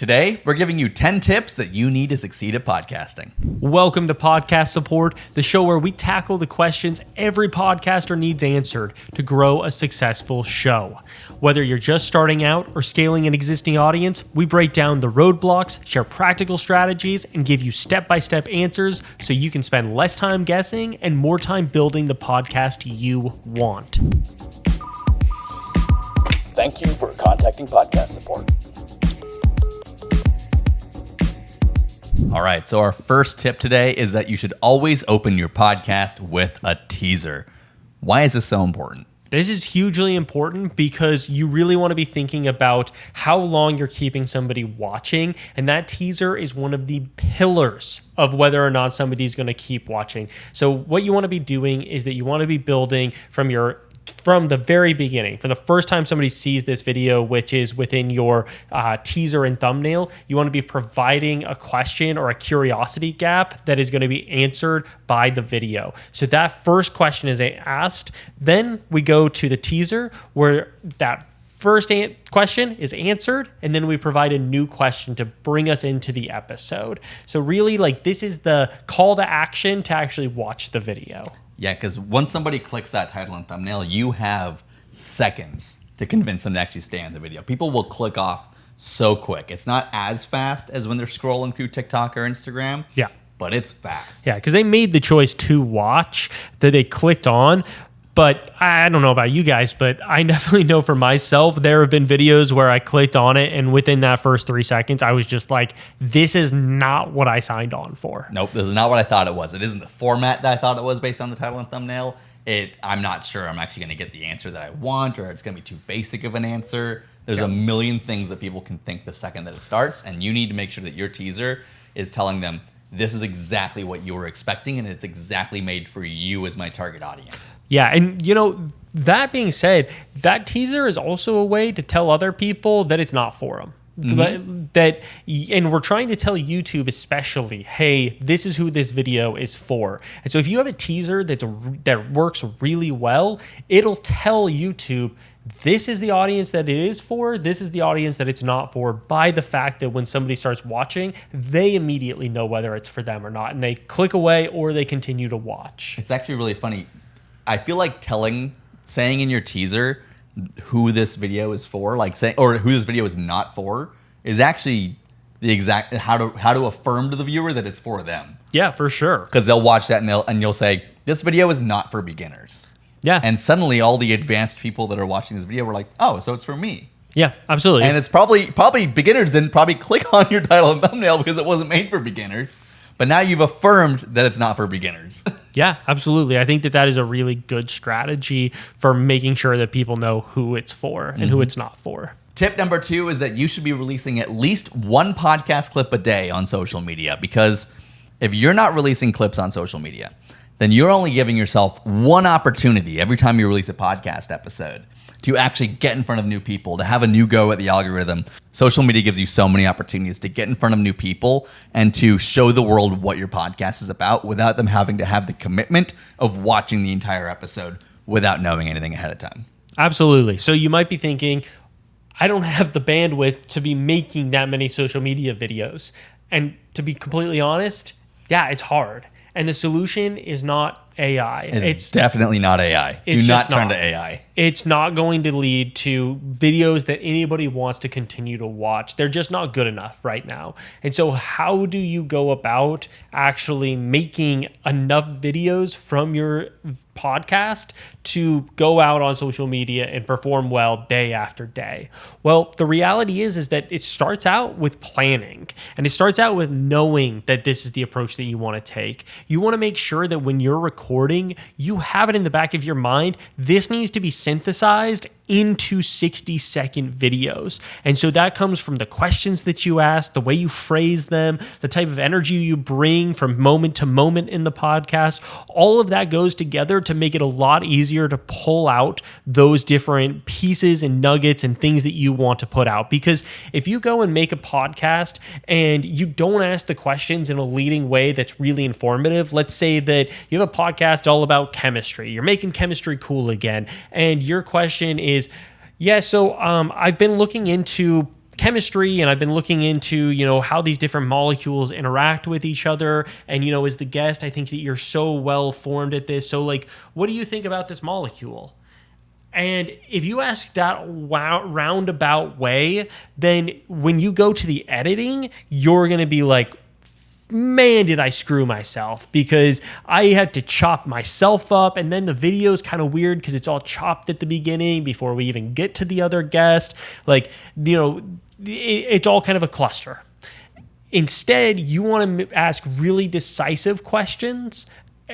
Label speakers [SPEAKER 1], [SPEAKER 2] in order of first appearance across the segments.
[SPEAKER 1] Today, we're giving you 10 tips that you need to succeed at podcasting.
[SPEAKER 2] Welcome to Podcast Support, the show where we tackle the questions every podcaster needs answered to grow a successful show. Whether you're just starting out or scaling an existing audience, we break down the roadblocks, share practical strategies, and give you step-by-step answers so you can spend less time guessing and more time building the podcast you want.
[SPEAKER 3] Thank you for contacting Podcast Support.
[SPEAKER 1] All right, so our first tip today is that you should always open your podcast with a teaser. Why is this so important?
[SPEAKER 2] This is hugely important because you really want to be thinking about how long you're keeping somebody watching, and that teaser is one of the pillars of whether or not somebody's going to keep watching. So what you want to be doing is that you want to be building from the very beginning, from the first time somebody sees this video, which is within your teaser and thumbnail, you want to be providing a question or a curiosity gap that is going to be answered by the video. So that first question is asked. Then we go to the teaser where that first question is answered, and then we provide a new question to bring us into the episode. So really, this is the call to action to actually watch the video.
[SPEAKER 1] Yeah, because once somebody clicks that title and thumbnail, you have seconds to convince them to actually stay on the video. People will click off so quick. It's not as fast as when they're scrolling through TikTok or Instagram.
[SPEAKER 2] Yeah.
[SPEAKER 1] But it's fast.
[SPEAKER 2] Yeah, because they made the choice to watch that they clicked on. But I don't know about you guys, but I definitely know for myself, there have been videos where I clicked on it, and within that first 3 seconds, I was just like, this is not what I signed on for.
[SPEAKER 1] Nope, this is not what I thought it was. It isn't the format that I thought it was based on the title and thumbnail. I'm not sure I'm actually going to get the answer that I want, or it's going to be too basic of an answer. There's a million things that people can think the second that it starts, and you need to make sure that your teaser is telling them, this is exactly what you were expecting, and it's exactly made for you as my target audience.
[SPEAKER 2] Yeah, and that being said, that teaser is also a way to tell other people that it's not for them. Mm-hmm. And we're trying to tell YouTube especially, hey, this is who this video is for. And so if you have a teaser that works really well, it'll tell YouTube, this is the audience that it is for, this is the audience that it's not for, by the fact that when somebody starts watching, they immediately know whether it's for them or not, and they click away or they continue to watch.
[SPEAKER 1] It's actually really funny. I feel like saying in your teaser who this video is for, or who this video is not for, is actually the exact how to affirm to the viewer that it's for them.
[SPEAKER 2] Yeah, for sure.
[SPEAKER 1] Because they'll watch that and you'll say, this video is not for beginners.
[SPEAKER 2] Yeah.
[SPEAKER 1] And suddenly all the advanced people that are watching this video were like, oh, so it's for me.
[SPEAKER 2] Yeah, absolutely.
[SPEAKER 1] And it's probably beginners didn't probably click on your title and thumbnail because it wasn't made for beginners. But now you've affirmed that it's not for beginners.
[SPEAKER 2] Yeah, absolutely. I think that is a really good strategy for making sure that people know who it's for and who it's not for.
[SPEAKER 1] Tip number 2 is that you should be releasing at least one podcast clip a day on social media, because if you're not releasing clips on social media, then you're only giving yourself one opportunity every time you release a podcast episode to actually get in front of new people, to have a new go at the algorithm. Social media gives you so many opportunities to get in front of new people and to show the world what your podcast is about without them having to have the commitment of watching the entire episode without knowing anything ahead of time.
[SPEAKER 2] Absolutely. So you might be thinking, I don't have the bandwidth to be making that many social media videos. And to be completely honest, yeah, it's hard. And the solution is not AI.
[SPEAKER 1] It's definitely not AI. Do not turn to AI.
[SPEAKER 2] It's not going to lead to videos that anybody wants to continue to watch. They're just not good enough right now. And so how do you go about actually making enough videos from your podcast to go out on social media and perform well day after day? Well, the reality is that it starts out with planning, and it starts out with knowing that this is the approach that you want to take. You want to make sure that when you're recording, you have it in the back of your mind. This needs to be synthesized into 60-second videos. And so that comes from the questions that you ask, the way you phrase them, the type of energy you bring from moment to moment in the podcast. All of that goes together to make it a lot easier to pull out those different pieces and nuggets and things that you want to put out. Because if you go and make a podcast and you don't ask the questions in a leading way that's really informative, let's say that you have a podcast all about chemistry, you're making chemistry cool again, and your question is, yeah, so I've been looking into chemistry and I've been looking into, how these different molecules interact with each other. And, as the guest, I think that you're so well formed at this. So like, what do you think about this molecule? And if you ask that roundabout way, then when you go to the editing, you're going to be like, man, did I screw myself, because I had to chop myself up. And then the video is kind of weird because it's all chopped at the beginning before we even get to the other guest. Like, it's all kind of a cluster. Instead, you want to ask really decisive questions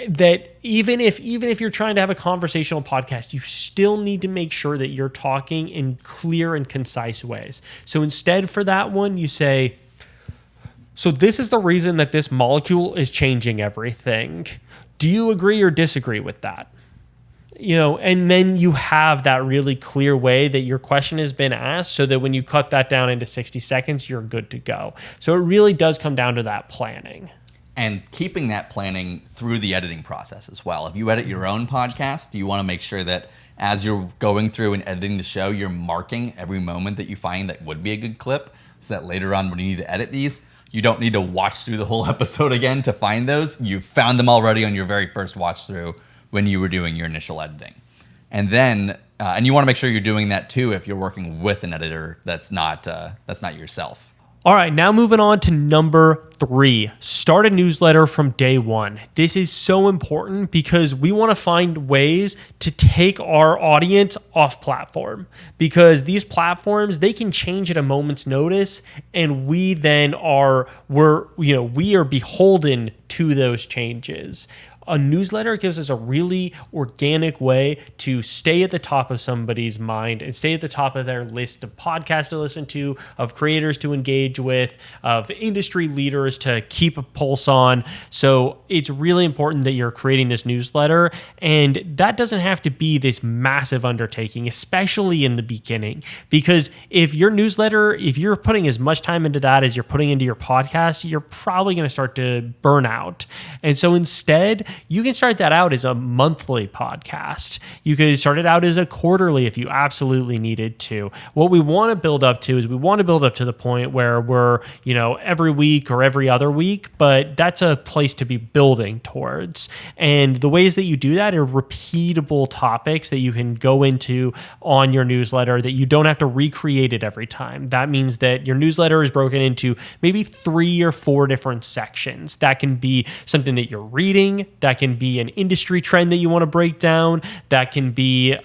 [SPEAKER 2] that even if you're trying to have a conversational podcast, you still need to make sure that you're talking in clear and concise ways. So instead for that one, you say, so this is the reason that this molecule is changing everything. Do you agree or disagree with that? And then you have that really clear way that your question has been asked, so that when you cut that down into 60 seconds, you're good to go. So it really does come down to that planning.
[SPEAKER 1] And keeping that planning through the editing process as well. If you edit your own podcast, you want to make sure that as you're going through and editing the show, you're marking every moment that you find that would be a good clip, so that later on when you need to edit these, you don't need to watch through the whole episode again to find those. You've found them already on your very first watch through when you were doing your initial editing. And then, and you want to make sure you're doing that too if you're working with an editor that's not yourself.
[SPEAKER 2] All right, now moving on to number 3, start a newsletter from day one. This is so important because we want to find ways to take our audience off platform, because these platforms, they can change at a moment's notice, and we then we are beholden to those changes. A newsletter gives us a really organic way to stay at the top of somebody's mind and stay at the top of their list of podcasts to listen to, of creators to engage with, of industry leaders to keep a pulse on. So it's really important that you're creating this newsletter, and that doesn't have to be this massive undertaking, especially in the beginning, because if your newsletter, if you're putting as much time into that as you're putting into your podcast, you're probably going to start to burn out. And so instead, you can start that out as a monthly podcast. You could start it out as a quarterly if you absolutely needed to. What we want to build up to is we want to build up to the point where we're, every week or every other week, but that's a place to be building towards. And the ways that you do that are repeatable topics that you can go into on your newsletter that you don't have to recreate it every time. That means that your newsletter is broken into maybe 3 or 4 different sections. That can be something that you're reading, that can be an industry trend that you want to break down. That can be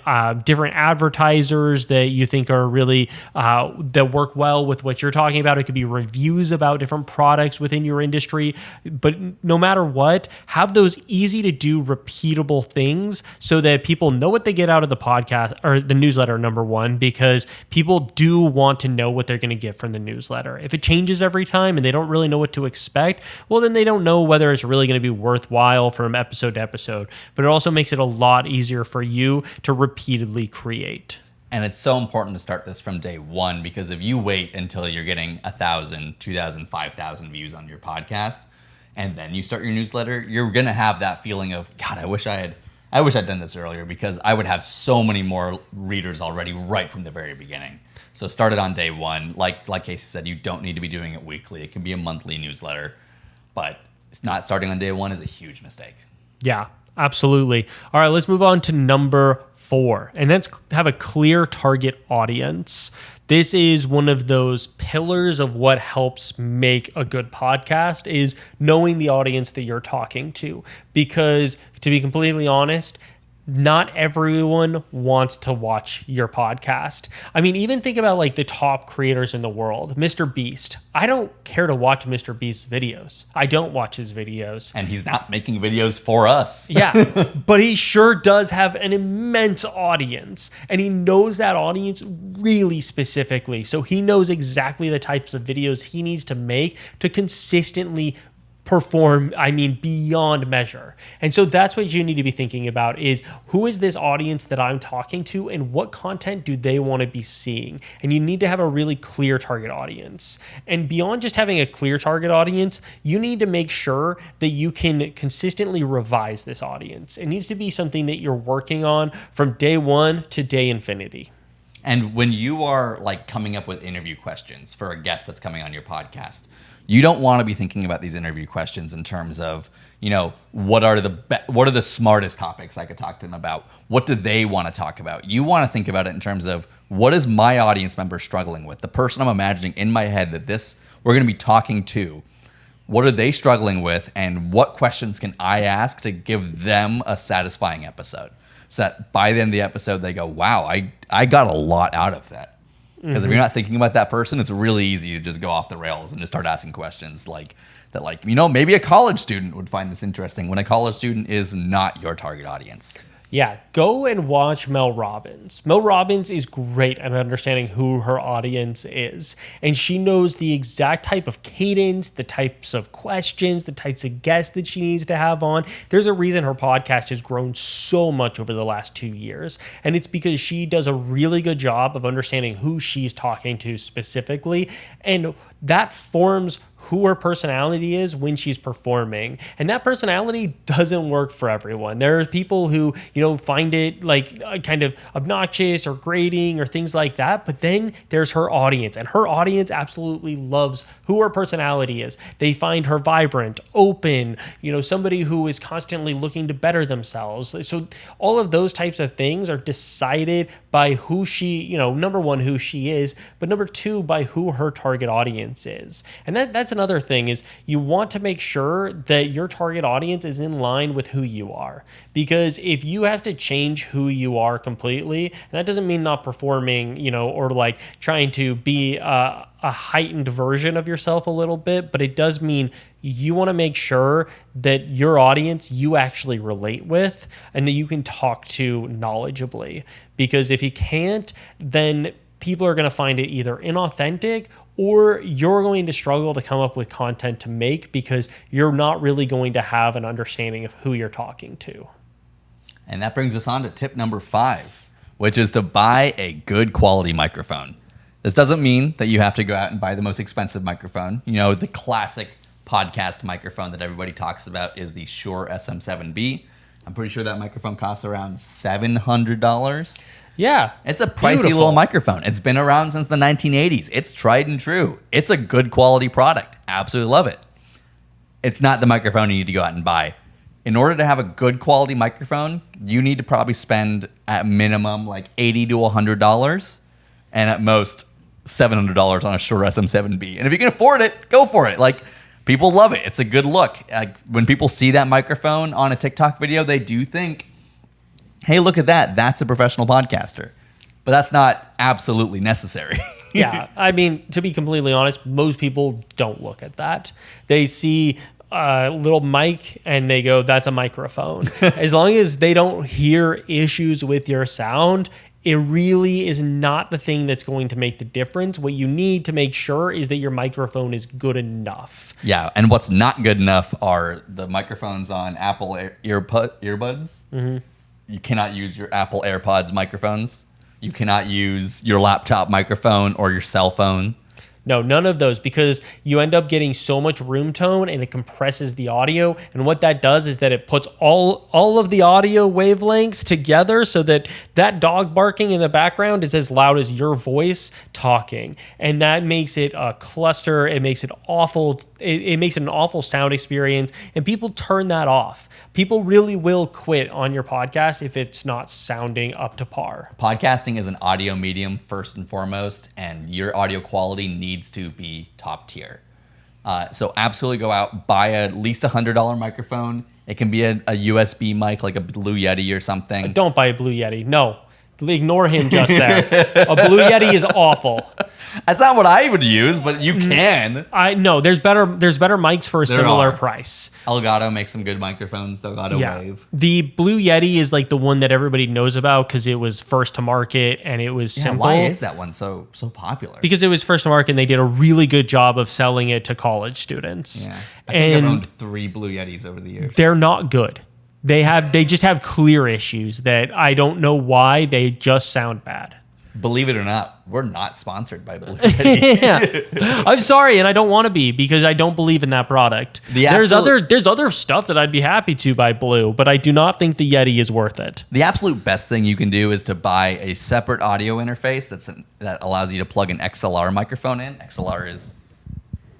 [SPEAKER 2] different advertisers that you think are really, that work well with what you're talking about. It could be reviews about different products within your industry. But no matter what, have those easy to do, repeatable things so that people know what they get out of the podcast or the newsletter, number one, because people do want to know what they're going to get from the newsletter. If it changes every time and they don't really know what to expect, well, then they don't know whether it's really going to be worthwhile from episode to episode. But it also makes it a lot easier for you to repeatedly create.
[SPEAKER 1] And it's so important to start this from day one, because if you wait until you're getting 1,000, 2,000, 5,000 views on your podcast, and then you start your newsletter, you're going to have that feeling of, God, I wish I'd done this earlier, because I would have so many more readers already right from the very beginning. So start it on day one. Like Casey said, you don't need to be doing it weekly. It can be a monthly newsletter, but it's not starting on day one is a huge mistake.
[SPEAKER 2] Yeah, absolutely. All right, let's move on to number 4, and that's have a clear target audience. This is one of those pillars of what helps make a good podcast, is knowing the audience that you're talking to. Because to be completely honest, not everyone wants to watch your podcast. I mean, even think about like the top creators in the world. Mr. Beast. I don't care to watch Mr. Beast's videos. I don't watch his videos.
[SPEAKER 1] And he's not making videos for us.
[SPEAKER 2] Yeah, but he sure does have an immense audience. And he knows that audience really specifically. So he knows exactly the types of videos he needs to make to consistently perform, beyond measure. And so that's what you need to be thinking about, is who is this audience that I'm talking to and what content do they want to be seeing? And you need to have a really clear target audience. And beyond just having a clear target audience, you need to make sure that you can consistently revise this audience. It needs to be something that you're working on from day one to day infinity.
[SPEAKER 1] And when you are like coming up with interview questions for a guest that's coming on your podcast, you don't want to be thinking about these interview questions in terms of, what are the smartest topics I could talk to them about? What do they want to talk about? You want to think about it in terms of, what is my audience member struggling with? The person I'm imagining in my head that we're going to be talking to, what are they struggling with, and what questions can I ask to give them a satisfying episode? So that by the end of the episode, they go, wow, I got a lot out of that. Because if you're not thinking about that person, it's really easy to just go off the rails and just start asking questions like that. Like, maybe a college student would find this interesting when a college student is not your target audience.
[SPEAKER 2] Yeah, go and watch Mel Robbins. Mel Robbins is great at understanding who her audience is. And she knows the exact type of cadence, the types of questions, the types of guests that she needs to have on. There's a reason her podcast has grown so much over the last 2 years. And it's because she does a really good job of understanding who she's talking to specifically. And that forms who her personality is when she's performing. And that personality doesn't work for everyone. There are people who, find it like kind of obnoxious or grating or things like that. But then there's her audience, and her audience absolutely loves who her personality is. They find her vibrant, open, somebody who is constantly looking to better themselves. So all of those types of things are decided by who she, number one, who she is, but number two, by who her target audience is. And that's another thing, is you want to make sure that your target audience is in line with who you are. Because if you have to change who you are completely, and that doesn't mean not performing, or like trying to be a heightened version of yourself a little bit, but it does mean you want to make sure that your audience you actually relate with and that you can talk to knowledgeably. Because if you can't, then people are going to find it either inauthentic, or you're going to struggle to come up with content to make because you're not really going to have an understanding of who you're talking to.
[SPEAKER 1] And that brings us on to tip number 5, which is to buy a good quality microphone. This doesn't mean that you have to go out and buy the most expensive microphone. The classic podcast microphone that everybody talks about is the Shure SM7B. I'm pretty sure that microphone costs around $700.
[SPEAKER 2] Yeah.
[SPEAKER 1] It's a pricey little microphone. It's been around since the 1980s. It's tried and true. It's a good quality product. Absolutely love it. It's not the microphone you need to go out and buy. In order to have a good quality microphone, you need to probably spend at minimum like $80 to $100, and at most $700 on a Shure SM7B. And if you can afford it, go for it. Like, people love it. It's a good look. Like, when people see that microphone on a TikTok video, they do think, hey, look at that. That's a professional podcaster. But that's not absolutely necessary.
[SPEAKER 2] Yeah. I mean, to be completely honest, most people don't look at that. They see a little mic and they go, that's a microphone. As long as they don't hear issues with your sound, it really is not the thing that's going to make the difference. What you need to make sure is that your microphone is good enough.
[SPEAKER 1] Yeah, and what's not good enough are the microphones on Apple earbuds. Mm-hmm. You cannot use your Apple AirPods microphones. You cannot use your laptop microphone or your cell phone.
[SPEAKER 2] No, none of those, because you end up getting so much room tone and it compresses the audio. And what that does is that it puts all of the audio wavelengths together so that that dog barking in the background is as loud as your voice talking. And that makes it a cluster. It makes it awful. It makes it an awful sound experience. And people turn that off. People really will quit on your podcast if it's not sounding up to par.
[SPEAKER 1] Podcasting is an audio medium first and foremost, and your audio quality needs to be top tier. So absolutely go out, buy at least $100 microphone. It can be a USB mic like a Blue Yeti or something.
[SPEAKER 2] Don't buy a Blue Yeti. No. Ignore him just there. A Blue Yeti is awful.
[SPEAKER 1] That's not what I would use, but you can.
[SPEAKER 2] I know there's better mics for a similar price.
[SPEAKER 1] Elgato makes some good microphones. The Elgato Wave.
[SPEAKER 2] The Blue Yeti is like the one that everybody knows about because it was first to market and it was simple.
[SPEAKER 1] Why is that one so popular?
[SPEAKER 2] Because it was first to market and they did a really good job of selling it to college students.
[SPEAKER 1] Yeah, I think I've owned 3 Blue Yetis over the years.
[SPEAKER 2] They're not good. They just have clear issues that I don't know why, they just sound bad.
[SPEAKER 1] Believe it or not, we're not sponsored by Blue Yeti.
[SPEAKER 2] Yeah. I'm sorry, and I don't want to be because I don't believe in that product. There's other stuff that I'd be happy to buy Blue, but I do not think the Yeti is worth it.
[SPEAKER 1] The absolute best thing you can do is to buy a separate audio interface that allows you to plug an XLR microphone in. XLR is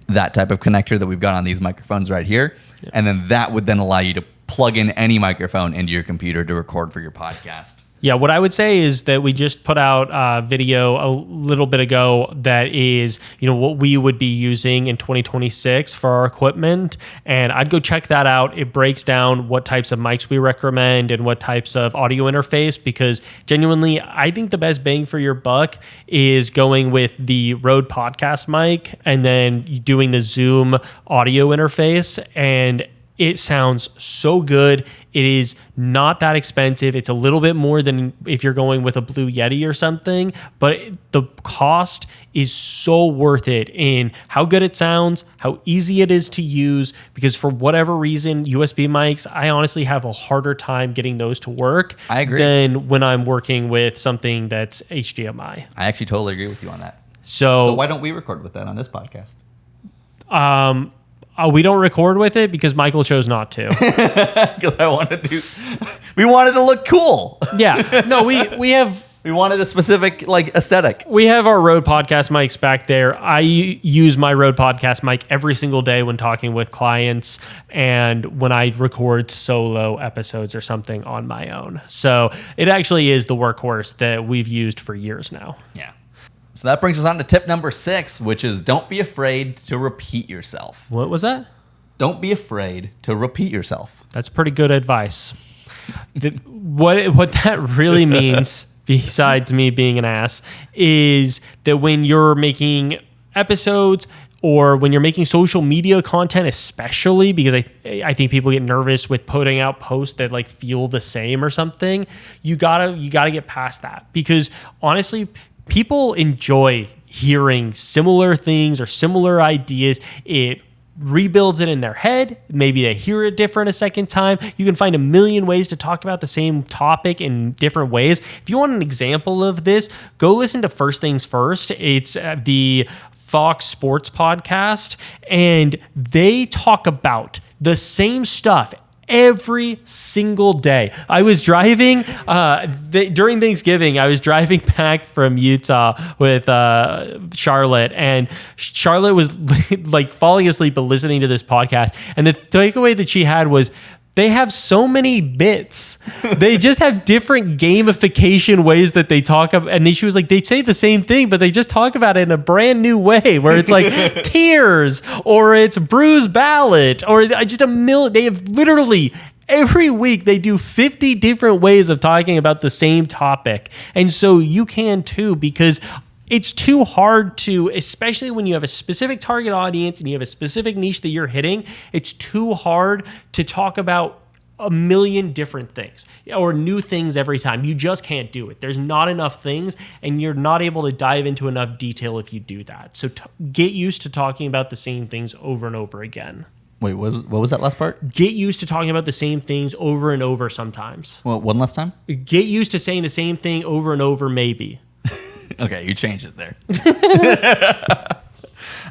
[SPEAKER 1] that type of connector that we've got on these microphones right here. Yeah. And then that would then allow you to plug in any microphone into your computer to record for your podcast.
[SPEAKER 2] Yeah, what I would say is that we just put out a video a little bit ago that is, what we would be using in 2026 for our equipment. And I'd go check that out. It breaks down what types of mics we recommend and what types of audio interface, because genuinely, I think the best bang for your buck is going with the Rode podcast mic and then doing the Zoom audio interface. And it sounds so good. It is not that expensive. It's a little bit more than if you're going with a Blue Yeti or something, but the cost is so worth it in how good it sounds, how easy it is to use, because for whatever reason, USB mics, I honestly have a harder time getting those to work.
[SPEAKER 1] I agree.
[SPEAKER 2] Than when I'm working with something that's HDMI.
[SPEAKER 1] I actually totally agree with you on that.
[SPEAKER 2] So
[SPEAKER 1] why don't we record with that on this podcast?
[SPEAKER 2] We don't record with it because Michael chose not to.
[SPEAKER 1] Because we wanted to look cool.
[SPEAKER 2] Yeah. No, we
[SPEAKER 1] wanted a specific aesthetic.
[SPEAKER 2] We have our Rode podcast mics back there. I use my Rode podcast mic every single day when talking with clients and when I record solo episodes or something on my own. So it actually is the workhorse that we've used for years now.
[SPEAKER 1] Yeah. So that brings us on to tip number 6, which is don't be afraid to repeat yourself.
[SPEAKER 2] What was that?
[SPEAKER 1] Don't be afraid to repeat yourself.
[SPEAKER 2] That's pretty good advice. What that really means, besides me being an ass, is that when you're making episodes or when you're making social media content, especially because I think people get nervous with putting out posts that feel the same or something, you gotta get past that, because honestly, people enjoy hearing similar things or similar ideas. It rebuilds it in their head. Maybe they hear it different a second time. You can find a million ways to talk about the same topic in different ways. If you want an example of this, go listen to First Things First. It's the Fox Sports podcast, and they talk about the same stuff every single day. I was driving during Thanksgiving. I was driving back from Utah with Charlotte, and Charlotte was falling asleep but listening to this podcast. And the takeaway that she had was, they have so many bits. They just have different gamification ways that they talk about. And she was like, they say the same thing, but they just talk about it in a brand new way, where it's like tears, or it's bruise ballot, or just a million. They have literally every week they do 50 different ways of talking about the same topic. And so you can too, because it's too hard to, especially when you have a specific target audience and you have a specific niche that you're hitting, it's too hard to talk about a million different things or new things every time. You just can't do it. There's not enough things, and you're not able to dive into enough detail if you do that. So get used to talking about the same things over and over again.
[SPEAKER 1] Wait, what was that last part?
[SPEAKER 2] Get used to talking about the same things over and over sometimes.
[SPEAKER 1] Well, one last time?
[SPEAKER 2] Get used to saying the same thing over and over, maybe.
[SPEAKER 1] Okay, you changed it there.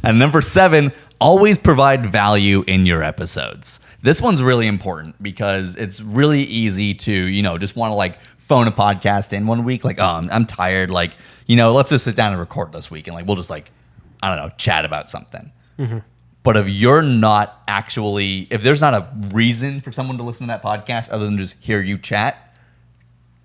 [SPEAKER 1] And number 7, always provide value in your episodes. This one's really important because it's really easy to, just want to phone a podcast in one week. I'm tired. Let's just sit down and record this week. And we'll just chat about something. Mm-hmm. But if you're not if there's not a reason for someone to listen to that podcast other than just hear you chat,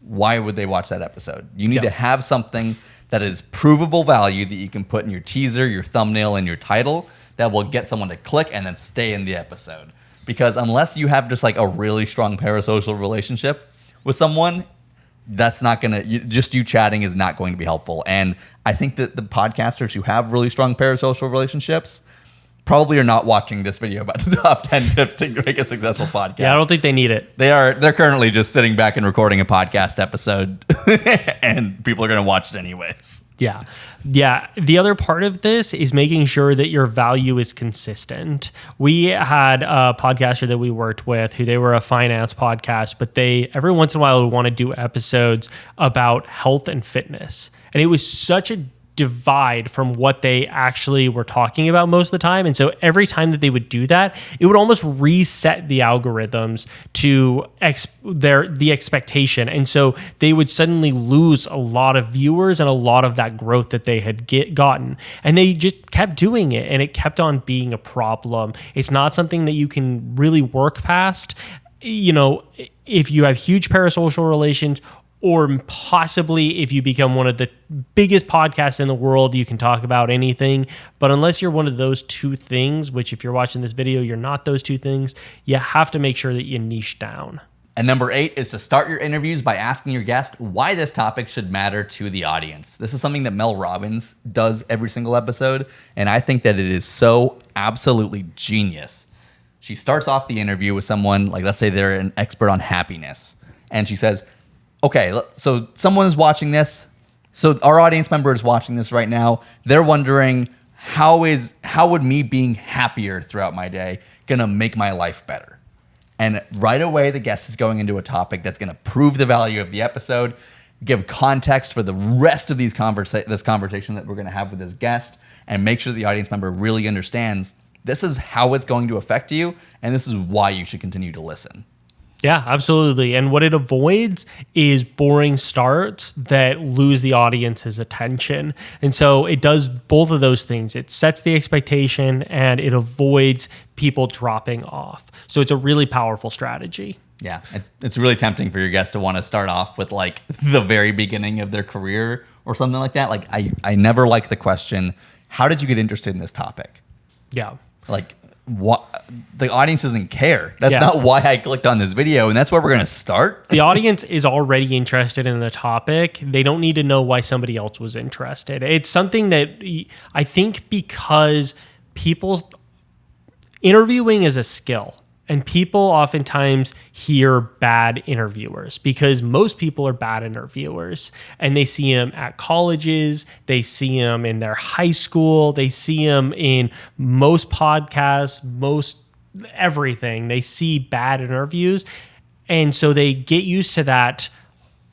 [SPEAKER 1] why would they watch that episode? You need to have something that is provable value that you can put in your teaser, your thumbnail, and your title that will get someone to click and then stay in the episode. Because unless you have just a really strong parasocial relationship with someone, that's not going to, just you chatting is not going to be helpful. And I think that the podcasters who have really strong parasocial relationships probably are not watching this video about the top 10 tips to make a successful podcast.
[SPEAKER 2] Yeah, I don't think they need it.
[SPEAKER 1] They're currently just sitting back and recording a podcast episode and people are going to watch it anyways.
[SPEAKER 2] Yeah. Yeah. The other part of this is making sure that your value is consistent. We had a podcaster that we worked with who they were a finance podcast, but they every once in a while would want to do episodes about health and fitness. And it was such a divide from what they actually were talking about most of the time. And so every time that they would do that, it would almost reset the algorithms to the expectation. And so they would suddenly lose a lot of viewers and a lot of that growth that they had gotten. And they just kept doing it, and it kept on being a problem. It's not something that you can really work past. You know, if you have huge parasocial relations, or possibly if you become one of the biggest podcasts in the world, you can talk about anything. But unless you're one of those two things, which if you're watching this video, you're not those two things, you have to make sure that you niche down.
[SPEAKER 1] And number 8 is to start your interviews by asking your guest why this topic should matter to the audience. This is something that Mel Robbins does every single episode, and I think that it is so absolutely genius. She starts off the interview with someone, like let's say they're an expert on happiness, and she says, okay, so someone is watching this. So our audience member is watching this right now. They're wondering, how would me being happier throughout my day gonna make my life better? And right away, the guest is going into a topic that's gonna prove the value of the episode, give context for the rest of this conversation that we're gonna have with this guest, and make sure that the audience member really understands this is how it's going to affect you, and this is why you should continue to listen.
[SPEAKER 2] Yeah, absolutely. And what it avoids is boring starts that lose the audience's attention. And so it does both of those things. It sets the expectation and it avoids people dropping off. So it's a really powerful strategy.
[SPEAKER 1] Yeah, it's really tempting for your guest to want to start off with like the very beginning of their career or something like that. Like I never like the question, how did you get interested in this topic?
[SPEAKER 2] Yeah.
[SPEAKER 1] Like, what, the audience doesn't care. That's
[SPEAKER 2] Yeah.
[SPEAKER 1] not why I clicked on this video, and that's where we're going to start.
[SPEAKER 2] The audience is already interested in the topic. They don't need to know why somebody else was interested. It's something that I think because people, interviewing is a skill. And people oftentimes hear bad interviewers because most people are bad interviewers, and they see them at colleges, they see them in their high school, they see them in most podcasts, most everything. They see bad interviews. And so they get used to that.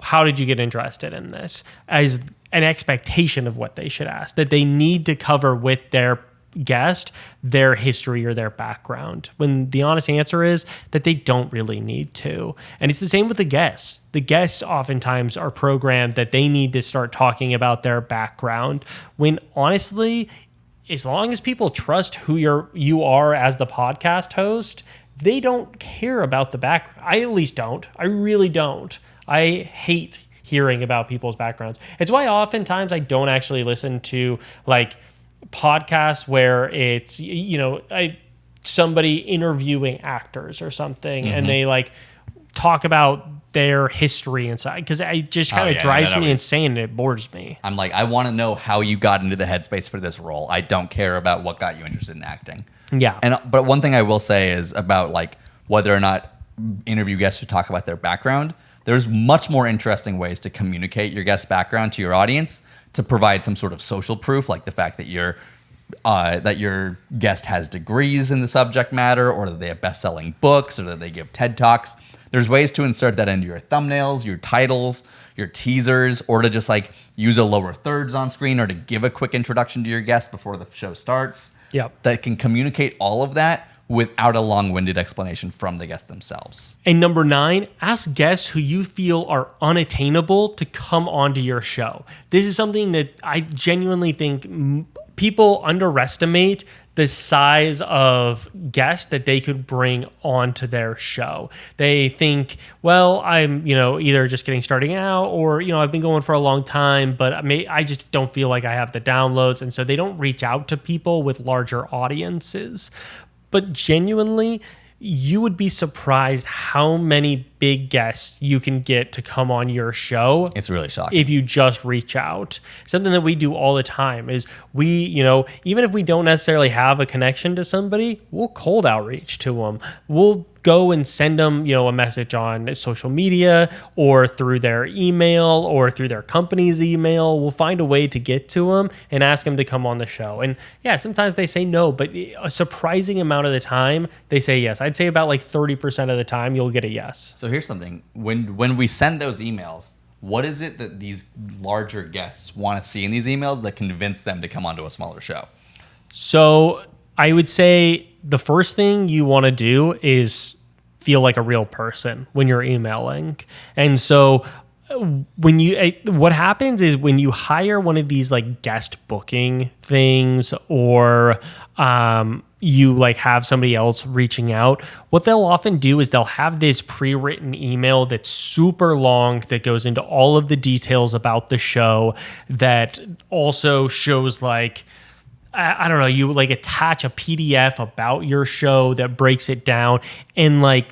[SPEAKER 2] How did you get interested in this? As an expectation of what they should ask, that they need to cover with their guest their history or their background, when the honest answer is that they don't really need to. And it's the same with the guests. The guests oftentimes are programmed that they need to start talking about their background, when honestly, as long as people trust who you are as the podcast host, they don't care about the background. I at least don't. I really don't. I hate hearing about people's backgrounds. It's why oftentimes I don't actually listen to like podcasts where it's, somebody interviewing actors or something, and they like talk about their history inside, because it just kind of drives me insane and it bores me.
[SPEAKER 1] I'm like, I want to know how you got into the headspace for this role. I don't care about what got you interested in acting.
[SPEAKER 2] Yeah.
[SPEAKER 1] But one thing I will say is about like whether or not interview guests should talk about their background. There's much more interesting ways to communicate your guest's background to your audience, to provide some sort of social proof, like the fact that your guest has degrees in the subject matter, or that they have best-selling books, or that they give TED Talks. There's ways to insert that into your thumbnails, your titles, your teasers, or to just like use a lower thirds on screen, or to give a quick introduction to your guest before the show starts.
[SPEAKER 2] Yep.
[SPEAKER 1] That can communicate all of that without a long-winded explanation from the guests themselves.
[SPEAKER 2] And number 9, ask guests who you feel are unattainable to come onto your show. This is something that I genuinely think people underestimate the size of guests that they could bring onto their show. They think, well, I'm, either just getting starting out, or, I've been going for a long time, but I just don't feel like I have the downloads. And so they don't reach out to people with larger audiences. But genuinely, you would be surprised how many big guests you can get to come on your show.
[SPEAKER 1] It's really shocking.
[SPEAKER 2] If you just reach out. Something that we do all the time is we, even if we don't necessarily have a connection to somebody, we'll cold outreach to them. We'll go and send them, a message on social media, or through their email, or through their company's email. We'll find a way to get to them and ask them to come on the show. And yeah, sometimes they say no, but a surprising amount of the time they say yes. I'd say about like 30% of the time you'll get a yes.
[SPEAKER 1] So here's something. When we send those emails, What is it that these larger guests want to see in these emails that convince them to come onto a smaller show?
[SPEAKER 2] So I would say the first thing you want to do is feel like a real person when you're emailing. And so what happens is when you hire one of these like guest booking things, or you like have somebody else reaching out, what they'll often do is they'll have this pre-written email that's super long that goes into all of the details about the show, that also shows like, I don't know, you like attach a PDF about your show that breaks it down. And like,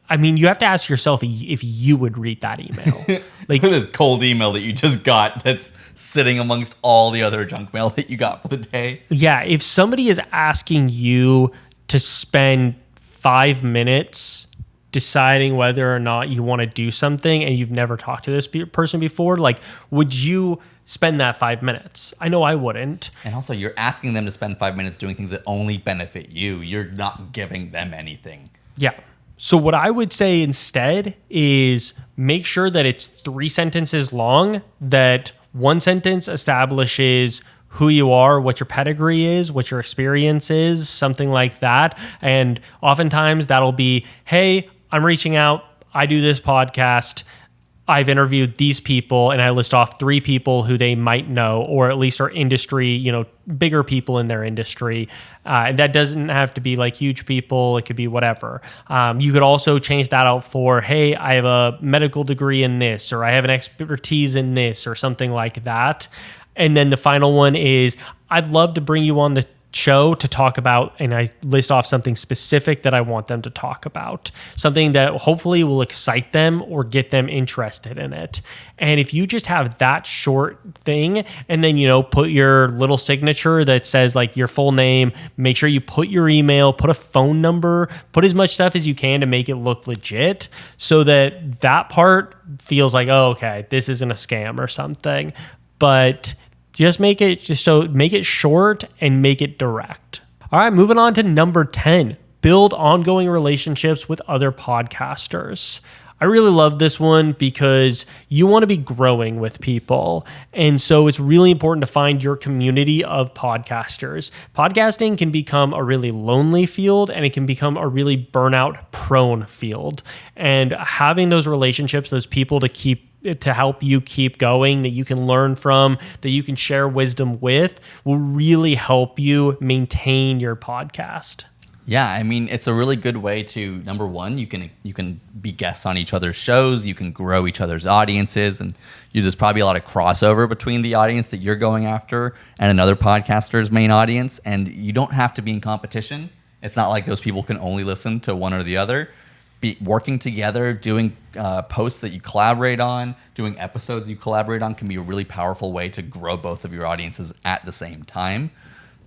[SPEAKER 2] I mean, you have to ask yourself if you would read that email. Like
[SPEAKER 1] this cold email that you just got that's sitting amongst all the other junk mail that you got for the day.
[SPEAKER 2] Yeah, if somebody is asking you to spend 5 minutes deciding whether or not you want to do something and you've never talked to this person before, like, would you spend that 5 minutes? I know I wouldn't.
[SPEAKER 1] And also, you're asking them to spend 5 minutes doing things that only benefit you. You're not giving them anything.
[SPEAKER 2] Yeah. So what I would say instead is make sure that it's 3 sentences long, that one sentence establishes who you are, what your pedigree is, what your experience is, something like that. And oftentimes that'll be, hey, I'm reaching out. I do this podcast. I've interviewed these people, and I list off 3 people who they might know, or at least are industry, bigger people in their industry. And that doesn't have to be like huge people. It could be whatever. You could also change that out for, hey, I have a medical degree in this, or I have an expertise in this, or something like that. And then the final one is, I'd love to bring you on the show to talk about, and I list off something specific that I want them to talk about, something that hopefully will excite them or get them interested in it. And if you just have that short thing, and then, put your little signature that says like your full name, make sure you put your email, put a phone number, put as much stuff as you can to make it look legit, so that part feels like, oh, okay, this isn't a scam or something. But just make it short and make it direct. All right, moving on to number 10, build ongoing relationships with other podcasters. I really love this one because you want to be growing with people. And so it's really important to find your community of podcasters. Podcasting can become a really lonely field, and it can become a really burnout prone field. And having those relationships, those people to help you keep going, that you can learn from, that you can share wisdom with, will really help you maintain your podcast.
[SPEAKER 1] Yeah, I mean, it's a really good way to, number one, you can be guests on each other's shows, you can grow each other's audiences, and there's probably a lot of crossover between the audience that you're going after and another podcaster's main audience, and you don't have to be in competition. It's not like those people can only listen to one or the other. Working together, doing posts that you collaborate on, doing episodes you collaborate on can be a really powerful way to grow both of your audiences at the same time.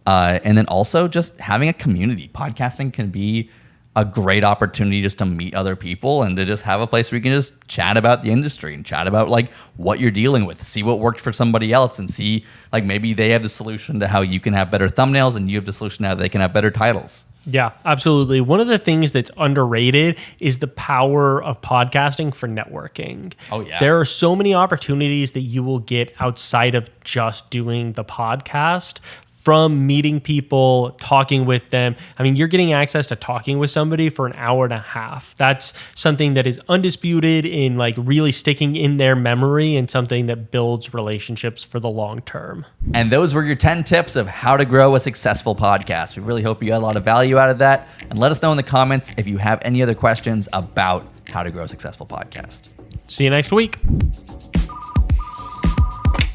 [SPEAKER 1] And then also just having a community. Podcasting can be a great opportunity just to meet other people and to just have a place where you can just chat about the industry and chat about like what you're dealing with, see what worked for somebody else, and see like maybe they have the solution to how you can have better thumbnails and you have the solution to how they can have better titles.
[SPEAKER 2] Yeah, absolutely. One of the things that's underrated is the power of podcasting for networking.
[SPEAKER 1] Oh, yeah.
[SPEAKER 2] There are so many opportunities that you will get outside of just doing the podcast, from meeting people, talking with them. I mean, you're getting access to talking with somebody for an hour and a half. That's something that is undisputed in like really sticking in their memory, and something that builds relationships for the long term.
[SPEAKER 1] And those were your 10 tips of how to grow a successful podcast. We really hope you got a lot of value out of that. And let us know in the comments if you have any other questions about how to grow a successful podcast.
[SPEAKER 2] See you next week.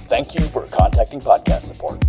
[SPEAKER 3] Thank you for contacting podcast support.